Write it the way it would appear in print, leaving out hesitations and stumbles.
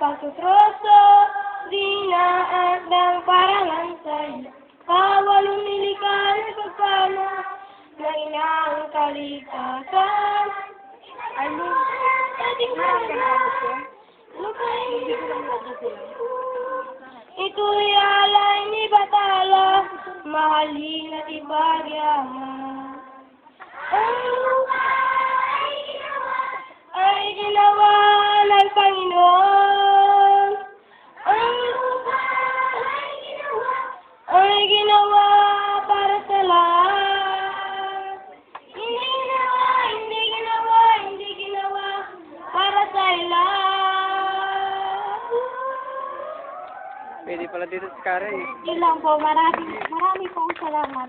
pagtutroso, dinaat ng parangan sa'yo. Kawalong nilikha ng pagpano, na inaang kalikasan. Ano? Ito'y alay ni Batala, mahalin at ibagyaman. Ang lupa ay ginawa ng Panginoon. Ang lupa ay ginawa para sa lahat. Hindi ginawa para sa ilan. Pwede pala dito sa kara eh. Yun lang po, marami pong salamat.